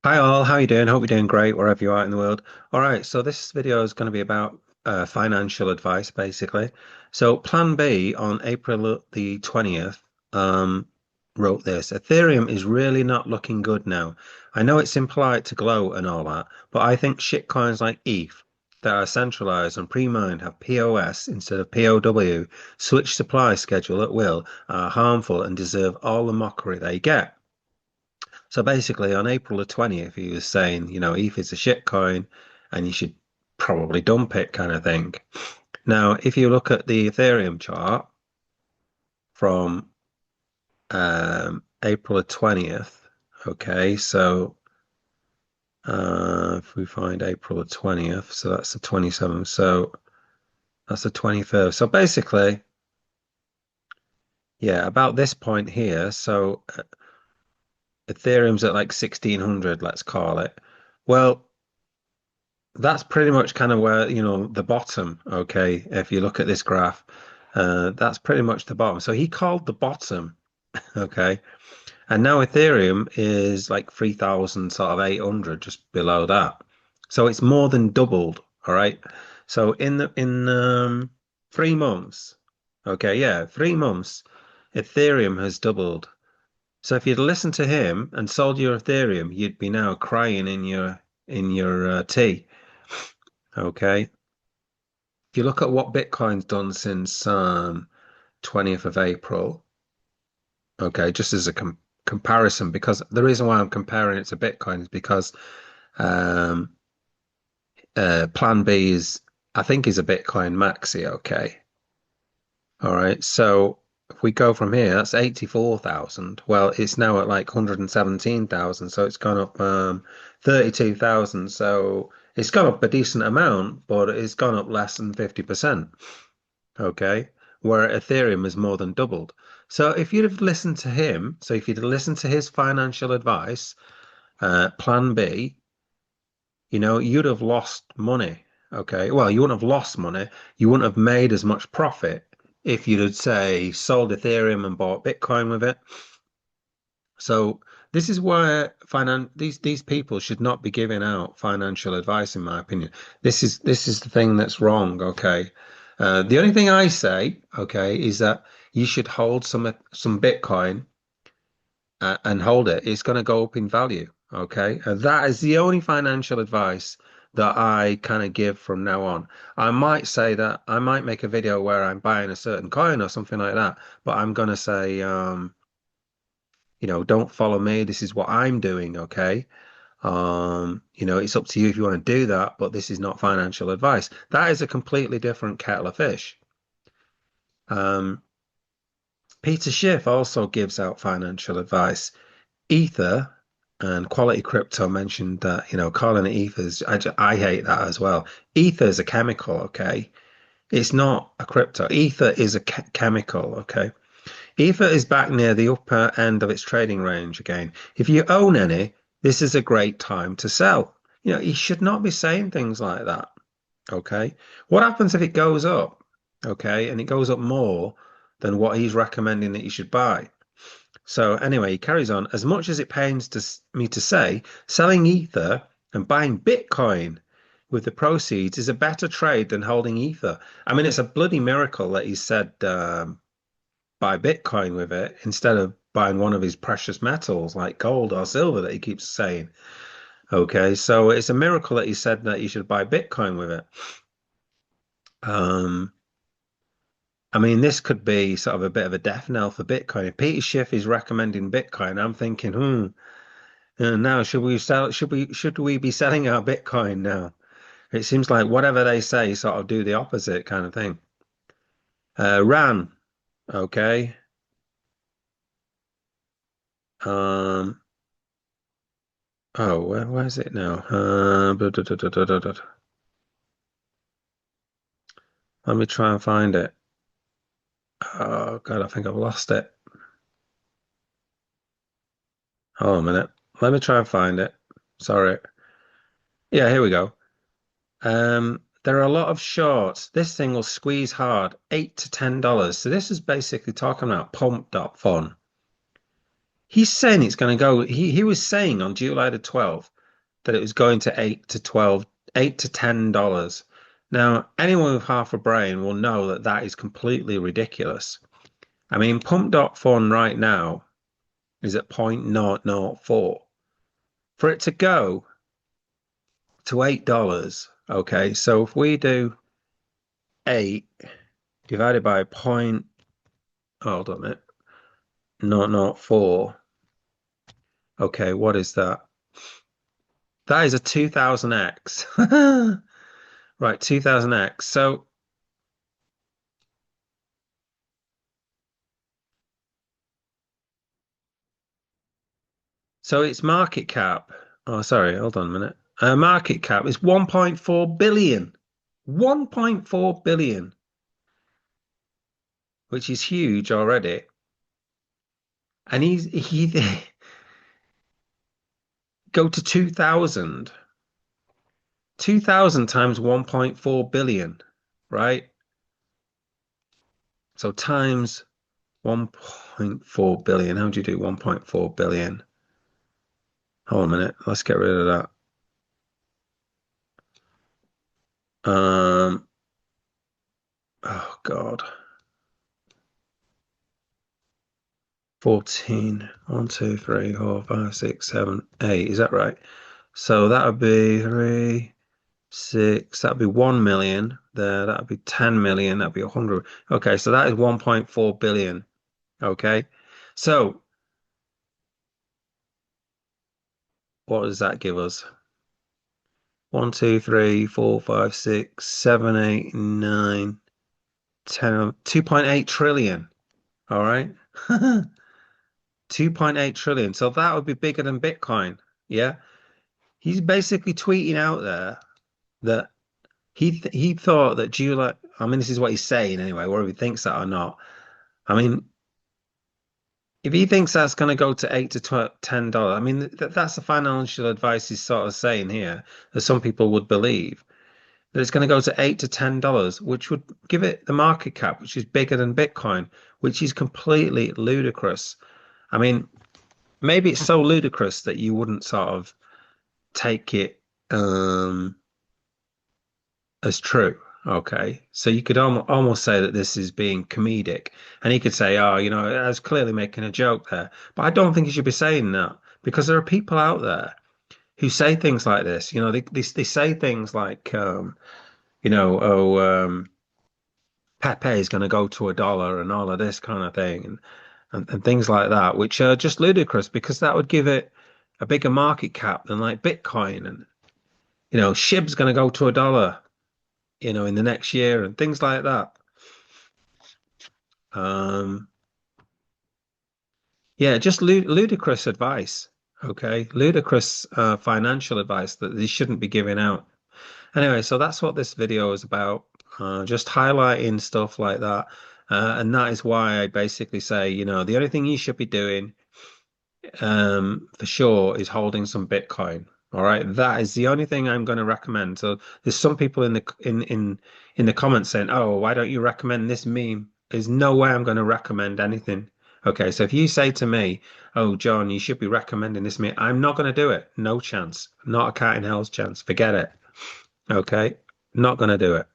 Hi all, how you doing? Hope you're doing great wherever you are in the world. All right, so this video is going to be about financial advice, basically. So Plan B on April the 20th wrote this. Ethereum is really not looking good now. I know it's impolite to gloat and all that, but I think shitcoins like ETH that are centralized and pre-mined have POS instead of POW, switch supply schedule at will, are harmful and deserve all the mockery they get. So basically, on April the 20th, he was saying, ETH is a shit coin and you should probably dump it, kind of thing. Now, if you look at the Ethereum chart from April the 20th, okay, so if we find April the 20th, so that's the 27th, so that's the 21st. So basically, yeah, about this point here, so Ethereum's at like 1600, let's call it. Well, that's pretty much kind of where, the bottom, okay, if you look at this graph, that's pretty much the bottom. So he called the bottom, okay, and now Ethereum is like 3,000 sort of 800 just below that. So it's more than doubled, all right? So in 3 months, okay, yeah, 3 months, Ethereum has doubled. So if you'd listened to him and sold your Ethereum, you'd be now crying in your tea. Okay. If you look at what Bitcoin's done since 20th of April, okay, just as a comparison, because the reason why I'm comparing it to Bitcoin is because um, Plan B is, I think, is a Bitcoin maxi, okay. All right, so if we go from here, that's 84,000. Well, it's now at like 117,000, so it's gone up 32,000. So it's gone up a decent amount, but it's gone up less than 50%. Okay, where Ethereum has more than doubled. So if you'd have listened to him, so if you'd have listened to his financial advice, Plan B, you'd have lost money. Okay, well, you wouldn't have lost money. You wouldn't have made as much profit if you'd have, say, sold Ethereum and bought Bitcoin with it. So this is where these people should not be giving out financial advice, in my opinion. This is the thing that's wrong. Okay, the only thing I say, okay, is that you should hold some Bitcoin and hold it. It's going to go up in value. Okay, and that is the only financial advice that I kind of give from now on. I might say that I might make a video where I'm buying a certain coin or something like that, but I'm going to say. Don't follow me. This is what I'm doing, okay? It's up to you if you want to do that, but this is not financial advice. That is a completely different kettle of fish. Um, Peter Schiff also gives out financial advice. Ether and Quality Crypto mentioned that, calling it ethers, I hate that as well. Ether is a chemical, okay? It's not a crypto. Ether is a chemical, okay? Ether is back near the upper end of its trading range again. If you own any, this is a great time to sell. You should not be saying things like that. Okay. What happens if it goes up? Okay. And it goes up more than what he's recommending that you should buy. So anyway, he carries on. As much as it pains me to say, selling Ether and buying Bitcoin with the proceeds is a better trade than holding Ether. I mean, it's a bloody miracle that he said buy Bitcoin with it instead of buying one of his precious metals like gold or silver that he keeps saying. Okay, so it's a miracle that he said that you should buy Bitcoin with it. Um, I mean, this could be sort of a bit of a death knell for Bitcoin. If Peter Schiff is recommending Bitcoin, I'm thinking, now should we be selling our Bitcoin now? It seems like whatever they say, sort of do the opposite kind of thing. Ran, okay. Um, where is it now? Let me try and find it. Oh God, I think I've lost it. Hold on a minute. Let me try and find it. Sorry. Yeah, here we go. There are a lot of shorts. This thing will squeeze hard, $8 to $10. So this is basically talking about Pump.fun. He's saying it's going to go. He was saying on July the 12th that it was going to 8 to $10. Now, anyone with half a brain will know that that is completely ridiculous. I mean, Pump.fun right now is at 0.004. For it to go to $8, okay, so if we do 8 divided by point, hold on a minute, 0.004, okay, what is that? That is a 2000x. Right, 2000x. So its market cap, oh, sorry, hold on a minute. Market cap is 1.4 billion. 1.4 billion, which is huge already. And he go to 2000. 2000 times 1.4 billion, right? So times 1.4 billion. How do you do 1.4 billion? Hold on a minute. Let's get rid of that. Oh God. 14. 1, 2, 3, 4, 5, 6, 7, 8. Is that right? So that would be 3, 6. That'd be 1 million there. That'd be 10 million. That'd be 100. Okay, so that is 1.4 billion. Okay. So what does that give us? 1, 2, 3, 4, 5, 6, 7, 8, 9, 10, 2.8 trillion. All right. 2.8 trillion. So that would be bigger than Bitcoin. Yeah. He's basically tweeting out there that he thought that July, I mean, this is what he's saying anyway, whether he thinks that or not. I mean, if he thinks that's going to go to 8 to 12, $10, I mean, that's the financial advice he's sort of saying here, that some people would believe that it's going to go to 8 to $10, which would give it the market cap, which is bigger than Bitcoin, which is completely ludicrous. I mean, maybe it's so ludicrous that you wouldn't sort of take it as true. Okay, so you could almost say that this is being comedic, and he could say, "Oh, I was clearly making a joke there." But I don't think he should be saying that because there are people out there who say things like this. They say things like, "Oh, Pepe is going to go to $1," and all of this kind of thing, and things like that, which are just ludicrous because that would give it a bigger market cap than like Bitcoin, and SHIB's going to go to $1, in the next year and things like that. Um, yeah, just ludicrous advice. Okay, ludicrous financial advice that they shouldn't be giving out. Anyway, so that's what this video is about. Just highlighting stuff like that. And that is why I basically say, the only thing you should be doing for sure is holding some Bitcoin. All right, that is the only thing I'm going to recommend. So there's some people in the comments saying, "Oh, why don't you recommend this meme?" There's no way I'm going to recommend anything. Okay, so if you say to me, "Oh, John, you should be recommending this meme," I'm not going to do it. No chance. Not a cat in hell's chance. Forget it. Okay, not going to do it.